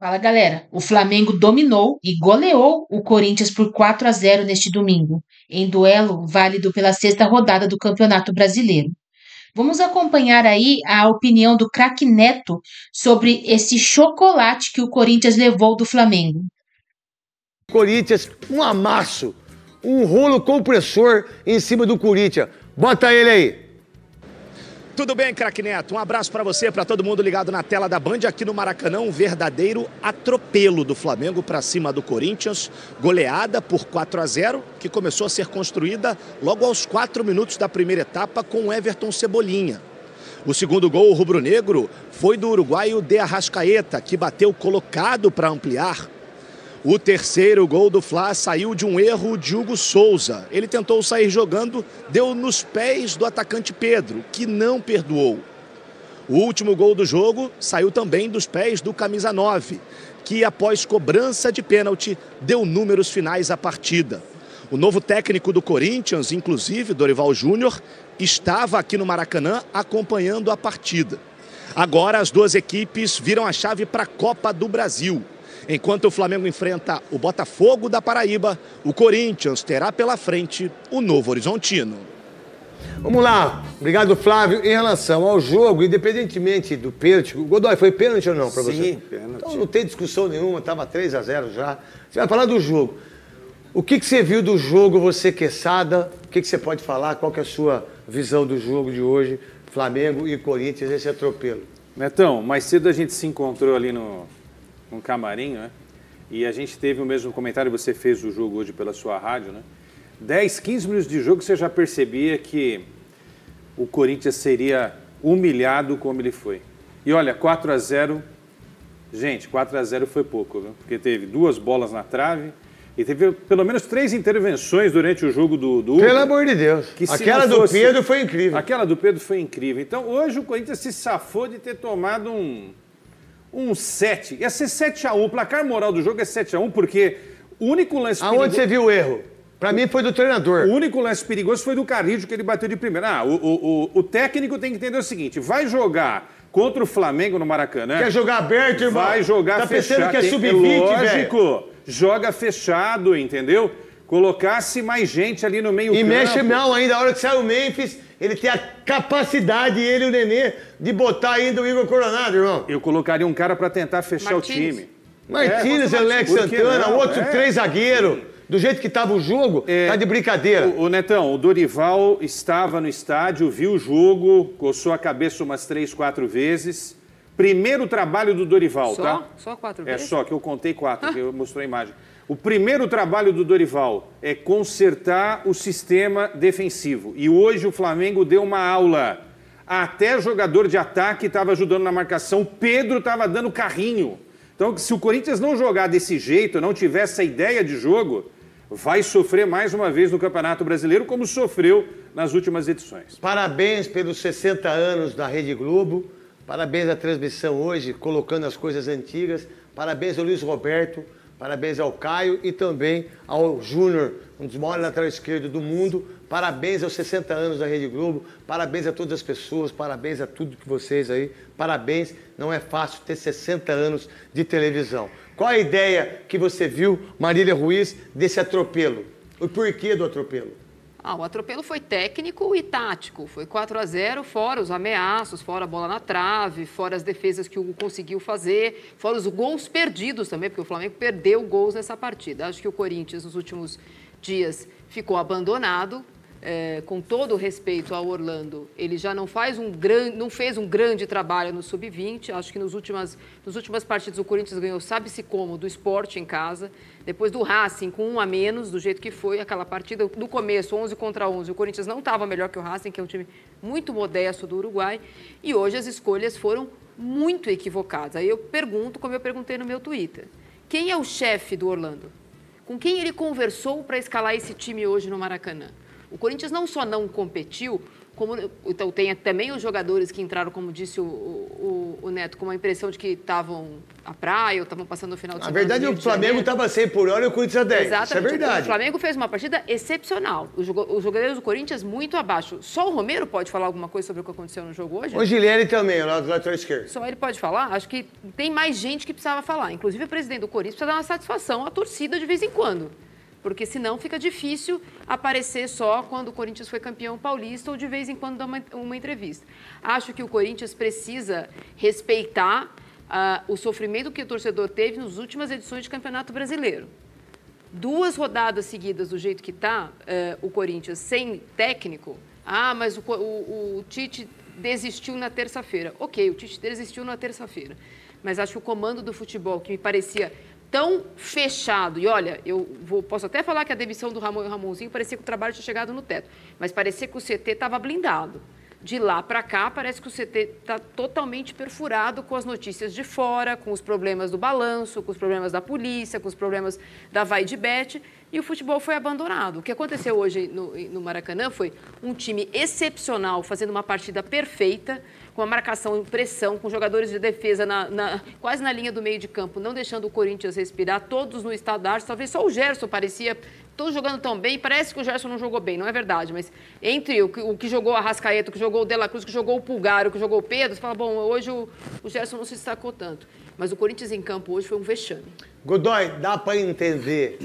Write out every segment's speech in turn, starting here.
Fala, galera. O Flamengo dominou e goleou o Corinthians por 4-0 neste domingo, em duelo válido pela sexta rodada do Campeonato Brasileiro. Vamos acompanhar aí a opinião do craque Neto sobre esse chocolate que o Corinthians levou do Flamengo. Corinthians, um amasso, um rolo compressor em cima do Corinthians. Bota ele aí. Tudo bem, craque Neto? Um abraço para você, para todo mundo ligado na tela da Band. Aqui no Maracanã, um verdadeiro atropelo do Flamengo para cima do Corinthians. Goleada por 4-0, que começou a ser construída logo aos 4 minutos da primeira etapa com o Everton Cebolinha. O segundo gol rubro-negro foi do uruguaio De Arrascaeta, que bateu colocado para ampliar. O terceiro gol do Fla saiu de um erro de Hugo Souza. Ele tentou sair jogando, deu nos pés do atacante Pedro, que não perdoou. O último gol do jogo saiu também dos pés do camisa 9, que após cobrança de pênalti deu números finais à partida. O novo técnico do Corinthians, inclusive Dorival Júnior, estava aqui no Maracanã acompanhando a partida. Agora as duas equipes viram a chave para a Copa do Brasil. Enquanto o Flamengo enfrenta o Botafogo da Paraíba, o Corinthians terá pela frente o Novo Horizontino. Vamos lá. Obrigado, Flávio. Em relação ao jogo, independentemente do pênalti, Godoy, foi pênalti ou não para você? Sim, pênalti. Então não tem discussão nenhuma, estava 3-0 já. Você vai falar do jogo. O que você viu do jogo, você Quesada? O que você pode falar? Qual que é a sua visão do jogo de hoje? Flamengo e Corinthians, esse atropelo. Netão, mais cedo a gente se encontrou ali no camarim, né? E a gente teve o mesmo comentário, você fez o jogo hoje pela sua rádio, né? 10, 15 minutos de jogo, você já percebia que o Corinthians seria humilhado como ele foi. E olha, 4-0, gente, 4-0 foi pouco, viu? Porque teve 2 bolas na trave e teve pelo menos 3 intervenções durante o jogo do Pelo amor de Deus. Aquela do Pedro foi incrível. Aquela do Pedro foi incrível. Então, hoje o Corinthians se safou de ter tomado um 7. Ia ser 7-1. O placar moral do jogo é 7-1, porque o único lance perigoso... Aonde você viu o erro? Pra mim foi do treinador. O único lance perigoso foi do Carrillo, que ele bateu de primeira. O técnico tem que entender o seguinte, vai jogar contra o Flamengo no Maracanã... Quer jogar aberto, irmão? Vai jogar fechado. Tá pensando que é sub-20, velho? Lógico. Joga fechado, entendeu? Colocasse mais gente ali no meio campo. E mexe mal ainda, a hora que sai o Memphis... Ele tem a capacidade, ele e o Nenê, de botar ainda o Igor Coronado, irmão. Eu colocaria um cara para tentar fechar o time. Martínez, Alex Santana, outro 3 zagueiros. Do jeito que estava o jogo, tá de brincadeira. O Netão, o Dorival estava no estádio, viu o jogo, coçou a cabeça umas 3, 4 vezes. Primeiro trabalho do Dorival, tá? Só 4 vezes? É só, que eu contei 4, que eu mostrei a imagem. O primeiro trabalho do Dorival é consertar o sistema defensivo. E hoje o Flamengo deu uma aula. Até jogador de ataque estava ajudando na marcação. O Pedro estava dando carrinho. Então, se o Corinthians não jogar desse jeito, não tiver essa ideia de jogo, vai sofrer mais uma vez no Campeonato Brasileiro, como sofreu nas últimas edições. Parabéns pelos 60 anos da Rede Globo. Parabéns à transmissão hoje, colocando as coisas antigas. Parabéns ao Luiz Roberto. Parabéns ao Caio e também ao Júnior, um dos maiores laterais esquerdos do mundo. Parabéns aos 60 anos da Rede Globo. Parabéns a todas as pessoas, parabéns a tudo que vocês aí. Parabéns, não é fácil ter 60 anos de televisão. Qual a ideia que você viu, Marília Ruiz, desse atropelo? O porquê do atropelo? O atropelo foi técnico e tático. Foi 4-0, fora os ameaços, fora a bola na trave, fora as defesas que o Hugo conseguiu fazer, fora os gols perdidos também, porque o Flamengo perdeu gols nessa partida. Acho que o Corinthians, nos últimos dias, ficou abandonado. Com todo o respeito ao Orlando, ele já não fez um grande trabalho no Sub-20. Acho que nas últimas partidas o Corinthians ganhou, sabe-se como, do Sport em casa. Depois do Racing, com 1 a menos, do jeito que foi aquela partida. No começo, 11 contra 11, o Corinthians não estava melhor que o Racing, que é um time muito modesto do Uruguai. E hoje as escolhas foram muito equivocadas. Aí eu pergunto, como eu perguntei no meu Twitter, quem é o chefe do Orlando? Com quem ele conversou para escalar esse time hoje no Maracanã? O Corinthians não só não competiu, Então, tem também os jogadores que entraram, como disse o Neto, com a impressão de que estavam à praia ou estavam passando o final de semana. Na verdade, o Flamengo estava 100 por hora e o Corinthians 10. Exatamente. Isso é verdade. O Flamengo fez uma partida excepcional. Os jogadores do Corinthians muito abaixo. Só o Romero pode falar alguma coisa sobre o que aconteceu no jogo hoje? O Gileri também, lá do lateral esquerdo. Só ele pode falar? Acho que tem mais gente que precisava falar. Inclusive, o presidente do Corinthians precisa dar uma satisfação à torcida de vez em quando. Porque senão fica difícil aparecer só quando o Corinthians foi campeão paulista ou de vez em quando dar uma entrevista. Acho que o Corinthians precisa respeitar o sofrimento que o torcedor teve nas últimas edições de Campeonato Brasileiro. 2 rodadas seguidas do jeito que está, o Corinthians sem técnico. Mas o Tite desistiu na terça-feira. Ok, o Tite desistiu na terça-feira. Mas acho que o comando do futebol, que me parecia tão fechado, e olha, posso até falar que a demissão do Ramon e Ramonzinho parecia que o trabalho tinha chegado no teto, mas parecia que o CT estava blindado. De lá para cá, parece que o CT está totalmente perfurado com as notícias de fora, com os problemas do balanço, com os problemas da polícia, com os problemas da vai de bet, e o futebol foi abandonado. O que aconteceu hoje no Maracanã foi um time excepcional, fazendo uma partida perfeita, com a marcação em pressão, com jogadores de defesa quase na linha do meio de campo, não deixando o Corinthians respirar, todos no estado da arte. Talvez só o Gerson parecia, todos jogando tão bem, parece que o Gerson não jogou bem, não é verdade, mas entre o que jogou a Arrascaeta, o que jogou o De La Cruz, o que jogou o Pulgar, o que jogou o Pedro, você fala, bom, hoje o Gerson não se destacou tanto. Mas o Corinthians em campo hoje foi um vexame. Godoy, dá para entender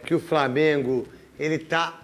que o Flamengo ele está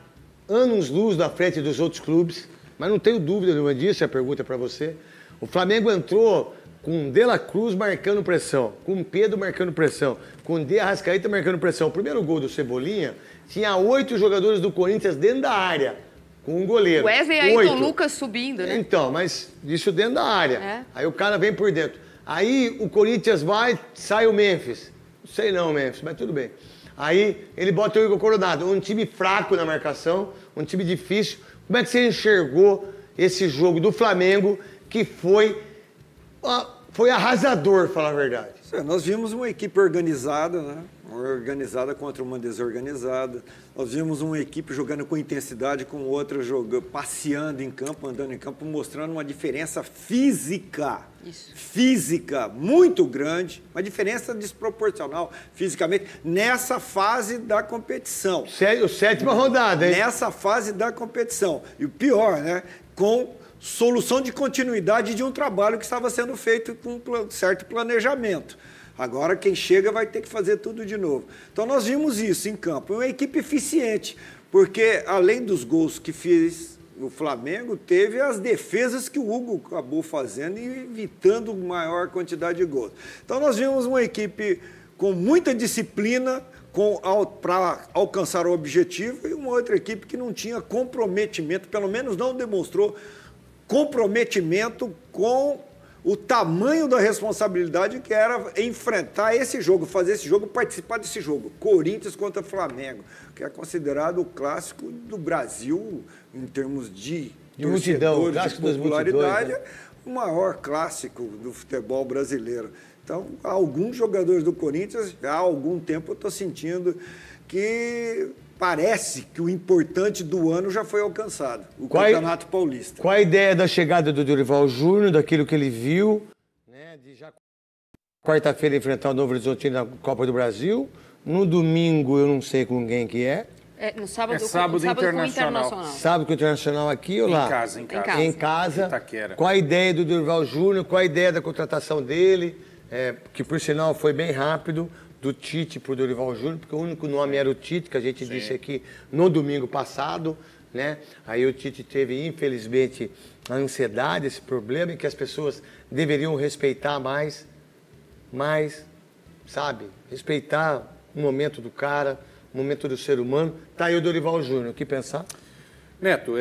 anos-luz na frente dos outros clubes, mas não tenho dúvida nenhuma disso, a pergunta é para você. O Flamengo entrou com De La Cruz marcando pressão, com Pedro marcando pressão, com De Arrascaeta marcando pressão. O primeiro gol do Cebolinha tinha 8 jogadores do Corinthians dentro da área, com um goleiro. Wesley e Ayrton Lucas subindo, né? Então, mas isso dentro da área. É. Aí o cara vem por dentro. Aí o Corinthians vai, sai o Memphis. Não sei não, Memphis, mas tudo bem. Aí ele bota o Igor Coronado, um time fraco na marcação, um time difícil. Como é que você enxergou esse jogo do Flamengo, que foi arrasador, falar a verdade? Nós vimos uma equipe organizada, né? Organizada contra uma desorganizada. Nós vimos uma equipe jogando com intensidade, com outra jogando, passeando em campo, andando em campo, mostrando uma diferença física. Isso. Física muito grande, uma diferença desproporcional fisicamente nessa fase da competição. Sétima rodada, hein? Nessa fase da competição. E o pior, né? Com solução de continuidade de um trabalho que estava sendo feito com um certo planejamento. Agora, quem chega vai ter que fazer tudo de novo. Então, nós vimos isso em campo. Uma equipe eficiente, porque, além dos gols que fez o Flamengo, teve as defesas que o Hugo acabou fazendo e evitando maior quantidade de gols. Então, nós vimos uma equipe com muita disciplina para alcançar o objetivo e uma outra equipe que não tinha comprometimento, pelo menos não demonstrou comprometimento com o tamanho da responsabilidade que era enfrentar esse jogo, fazer esse jogo, participar desse jogo. Corinthians contra Flamengo, que é considerado o clássico do Brasil em termos de multidão, de popularidade, né? O maior clássico do futebol brasileiro. Então, alguns jogadores do Corinthians, há algum tempo eu estou sentindo que parece que o importante do ano já foi alcançado, o Campeonato Paulista. Qual a ideia da chegada do Dorival Júnior, daquilo que ele viu, né, de já quarta-feira enfrentar o Novo Horizontino na Copa do Brasil, no domingo eu não sei com quem que é. No sábado, sábado com o Internacional. Sábado com o Internacional aqui ou lá? Em casa. Em casa. Itaquera. Qual a ideia do Dorival Júnior, qual a ideia da contratação dele, que por sinal foi bem rápido, do Tite para o Dorival Júnior, porque o único nome era o Tite, que a gente disse aqui no domingo passado, né? Aí o Tite teve, infelizmente, a ansiedade, esse problema, e que as pessoas deveriam respeitar mais, sabe? Respeitar o momento do cara, o momento do ser humano. Tá aí o Dorival Júnior, o que pensar? Neto,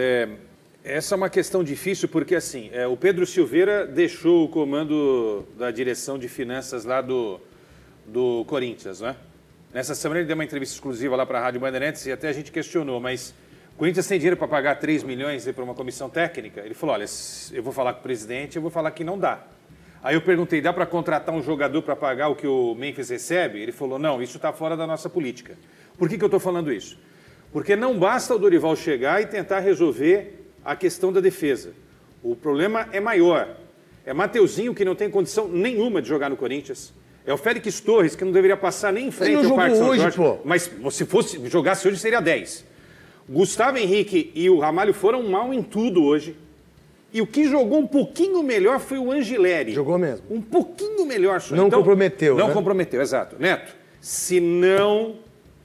essa é uma questão difícil, porque assim, o Pedro Silveira deixou o comando da direção de finanças lá do Corinthians, né? Nessa semana ele deu uma entrevista exclusiva lá para a Rádio Bandeirantes e até a gente questionou, mas o Corinthians tem dinheiro para pagar 3 milhões para uma comissão técnica? Ele falou, olha, eu vou falar com o presidente, eu vou falar que não dá. Aí eu perguntei, dá para contratar um jogador para pagar o que o Memphis recebe? Ele falou, não, isso está fora da nossa política. Por que eu estou falando isso? Porque não basta o Dorival chegar e tentar resolver a questão da defesa. O problema é maior. É Mateuzinho, que não tem condição nenhuma de jogar no Corinthians. É o Félix Torres, que não deveria passar nem em frente ao Parque São Jorge. Pô. Mas se jogasse hoje, seria 10. Gustavo Henrique e o Ramalho foram mal em tudo hoje. E o que jogou um pouquinho melhor foi o Angileri. Jogou mesmo. Um pouquinho melhor só. Não comprometeu, Não né? comprometeu, exato. Neto, se não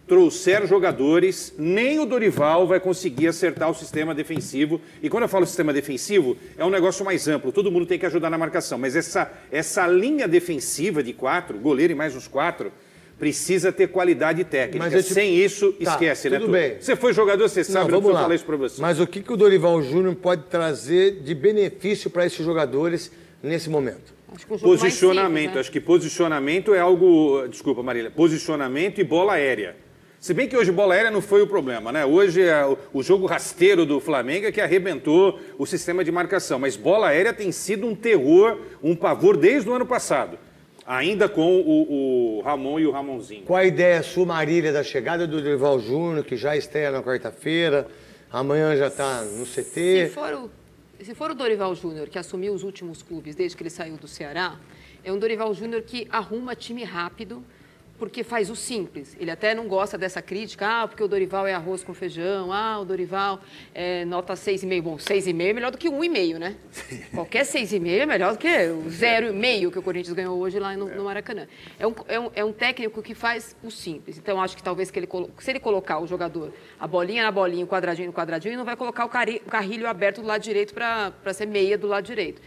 trouxer jogadores, nem o Dorival vai conseguir acertar o sistema defensivo. E quando eu falo sistema defensivo, é um negócio mais amplo. Todo mundo tem que ajudar na marcação. Mas essa linha defensiva de 4, goleiro e mais os 4... precisa ter qualidade técnica. Mas Sem isso, esquece, né? Tudo bem. Você foi jogador, você sabe, não falar isso para você. Mas o que o Dorival Júnior pode trazer de benefício para esses jogadores nesse momento? Acho que posicionamento. Simples, né? Acho que posicionamento é algo... Desculpa, Marília. Posicionamento e bola aérea. Se bem que hoje bola aérea não foi o problema, né? Hoje é o jogo rasteiro do Flamengo é que arrebentou o sistema de marcação. Mas bola aérea tem sido um terror, um pavor desde o ano passado. Ainda com o Ramon e o Ramonzinho. Qual a ideia sua, Marília, da chegada do Dorival Júnior, que já estreia na quarta-feira, amanhã já está no CT? Se for o Dorival Júnior, que assumiu os últimos clubes desde que ele saiu do Ceará, é um Dorival Júnior que arruma time rápido, porque faz o simples. Ele até não gosta dessa crítica, porque o Dorival é arroz com feijão, o Dorival é nota 6,5. Bom, 6,5 é melhor do que 1,5, né? Qualquer 6,5 é melhor do que o 0,5 que o Corinthians ganhou hoje lá no Maracanã. É um técnico que faz o simples. Então, acho que talvez se ele colocar o jogador, a bolinha na bolinha, o quadradinho no quadradinho, ele não vai colocar o carrilho aberto do lado direito para ser meia do lado direito.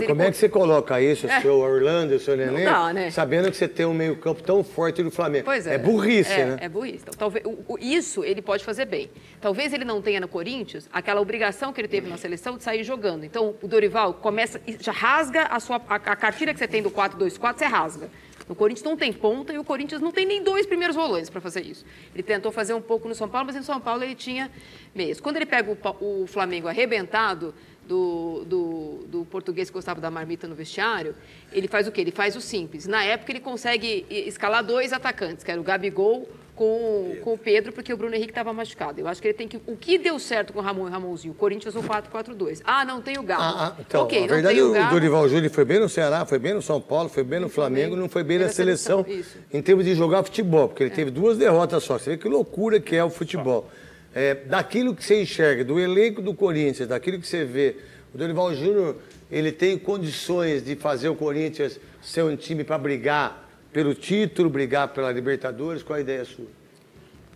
Como é que você coloca isso, o seu Orlando, o seu Nenê, né? sabendo que você tem um meio-campo tão forte do Flamengo? Pois é. É burrice, né? É burrice. Então, talvez, isso ele pode fazer bem. Talvez ele não tenha no Corinthians aquela obrigação que ele teve na seleção de sair jogando. Então, o Dorival começa, já rasga a cartilha que você tem do 4-2-4, você rasga. No Corinthians não tem ponta e o Corinthians não tem nem 2 primeiros volantes para fazer isso. Ele tentou fazer um pouco no São Paulo, mas no São Paulo ele tinha meias. Quando ele pega o Flamengo arrebentado, do português que gostava da marmita no vestiário, ele faz o quê? Ele faz o simples. Na época, ele consegue escalar 2 atacantes, que era o Gabigol com o Pedro, porque o Bruno Henrique estava machucado. Eu acho que ele tem que... O que deu certo com o Ramon e o Ramonzinho? O Corinthians no 4-4-2. Não tem o Galo. Então, okay, na verdade, o Dorival Júnior foi bem no Ceará, foi bem no São Paulo, foi bem no Flamengo, não foi bem na seleção em termos de jogar futebol, porque ele teve 2 derrotas só. Você vê que loucura que é o futebol. Daquilo que você enxerga, do elenco do Corinthians, daquilo que você vê, o Dorival Júnior, ele tem condições de fazer o Corinthians ser um time para brigar pelo título, brigar pela Libertadores? Qual a ideia sua?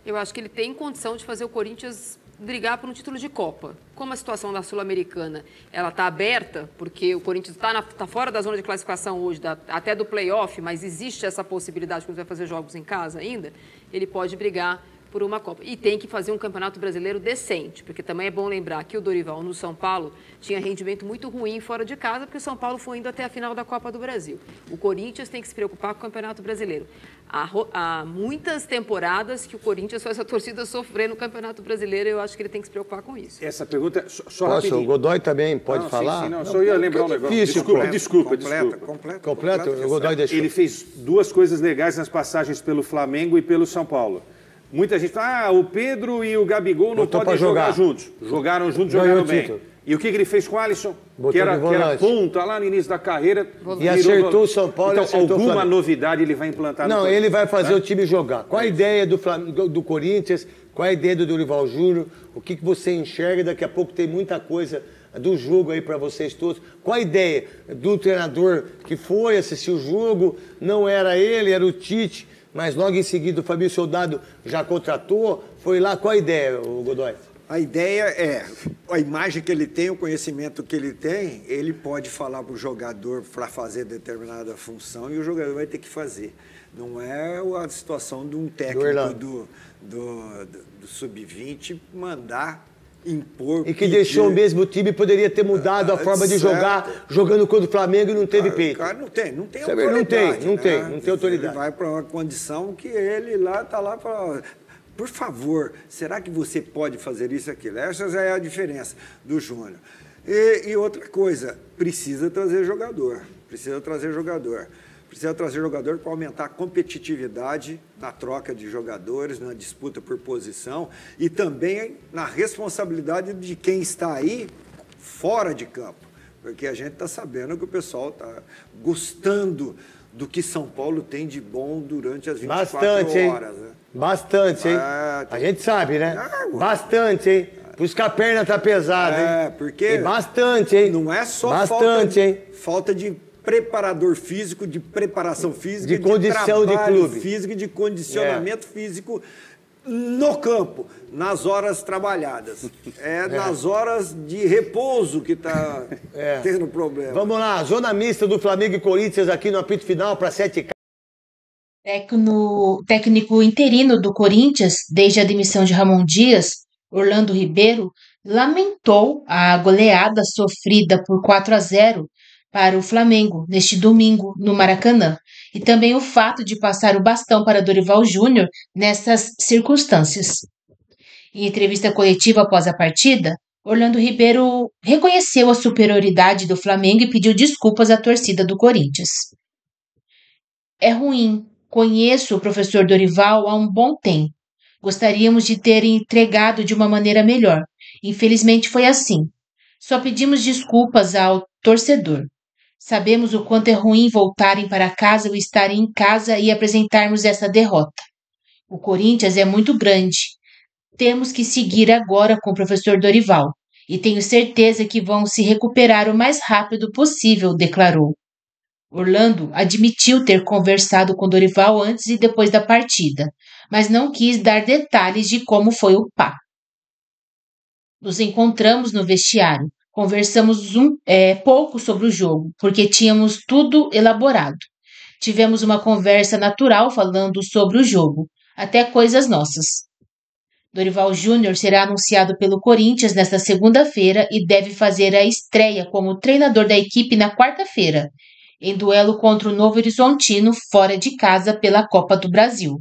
Eu acho que ele tem condição de fazer o Corinthians brigar por um título de Copa. Como a situação da Sul-Americana ela está aberta, porque o Corinthians está fora da zona de classificação hoje, até do play-off, mas existe essa possibilidade que ele vai fazer jogos em casa ainda, ele pode brigar por uma Copa. E tem que fazer um campeonato brasileiro decente, porque também é bom lembrar que o Dorival, no São Paulo, tinha rendimento muito ruim fora de casa, porque o São Paulo foi indo até a final da Copa do Brasil. O Corinthians tem que se preocupar com o Campeonato Brasileiro. Há muitas temporadas que o Corinthians faz a torcida sofrer no Campeonato Brasileiro, e eu acho que ele tem que se preocupar com isso. Essa pergunta, só rapidinho. O Godoy também pode falar? Sim, só ia lembrar um negócio. Desculpa. Completo. O Godoy deixou. Ele fez 2 coisas legais nas passagens pelo Flamengo e pelo São Paulo. Muita gente fala, o Pedro e o Gabigol não podem jogar juntos. Jogaram juntos, jogaram bem. E o que ele fez com o Alisson? Que era ponta lá no início da carreira. E acertou o São Paulo. Então, alguma novidade ele vai implantar? Não, ele vai fazer o time jogar. Qual a ideia do Corinthians? Qual a ideia do Dorival Júnior? O que você enxerga? Daqui a pouco tem muita coisa do jogo aí para vocês todos. Qual a ideia do treinador que foi assistir o jogo? Não era ele, era o Tite. Mas logo em seguida o Fabio Soldado já contratou, foi lá. Qual a ideia, Godoy? A ideia é, a imagem que ele tem, o conhecimento que ele tem, ele pode falar para o jogador para fazer determinada função e o jogador vai ter que fazer. Não é a situação de um técnico do Sub-20 mandar impor... E que deixou o mesmo time, poderia ter mudado a forma de jogar, jogando contra o Flamengo e não teve peito. Cara, não tem autoridade. Não tem autoridade. Ele vai para uma condição que ele lá está lá para... Por favor, será que você pode fazer isso e aquilo? Essa já é a diferença do Júnior. E outra coisa, precisa trazer jogador. precisa trazer jogador para aumentar a competitividade na troca de jogadores, na disputa por posição e também na responsabilidade de quem está aí fora de campo. Porque a gente está sabendo que o pessoal está gostando do que São Paulo tem de bom durante as 24 horas. Né? Bastante, hein? A gente sabe, né? Bastante, hein? Por isso que a perna tá pesada, hein? Porque e bastante, hein? Não é só falta de preparador físico, de preparação física, de condição de clube físico e de condicionamento físico no campo, nas horas trabalhadas. Nas horas de repouso que está tendo problema. Vamos lá, zona mista do Flamengo e Corinthians aqui no apito final para 7K. Técnico interino do Corinthians, desde a demissão de Ramon Dias, Orlando Ribeiro, lamentou a goleada sofrida por 4-0 para o Flamengo neste domingo no Maracanã e também o fato de passar o bastão para Dorival Júnior nessas circunstâncias. Em entrevista coletiva após a partida, Orlando Ribeiro reconheceu a superioridade do Flamengo e pediu desculpas à torcida do Corinthians. É ruim, conheço o professor Dorival há um bom tempo. Gostaríamos de ter entregado de uma maneira melhor. Infelizmente foi assim. Só pedimos desculpas ao torcedor. Sabemos o quanto é ruim voltarem para casa ou estarem em casa e apresentarmos essa derrota. O Corinthians é muito grande. Temos que seguir agora com o professor Dorival. E tenho certeza que vão se recuperar o mais rápido possível, declarou. Orlando admitiu ter conversado com Dorival antes e depois da partida, mas não quis dar detalhes de como foi o papo. Nos encontramos no vestiário, conversamos pouco sobre o jogo, porque tínhamos tudo elaborado. Tivemos uma conversa natural falando sobre o jogo, até coisas nossas. Dorival Júnior será anunciado pelo Corinthians nesta segunda-feira e deve fazer a estreia como treinador da equipe na quarta-feira, em duelo contra o Novo Horizontino fora de casa pela Copa do Brasil.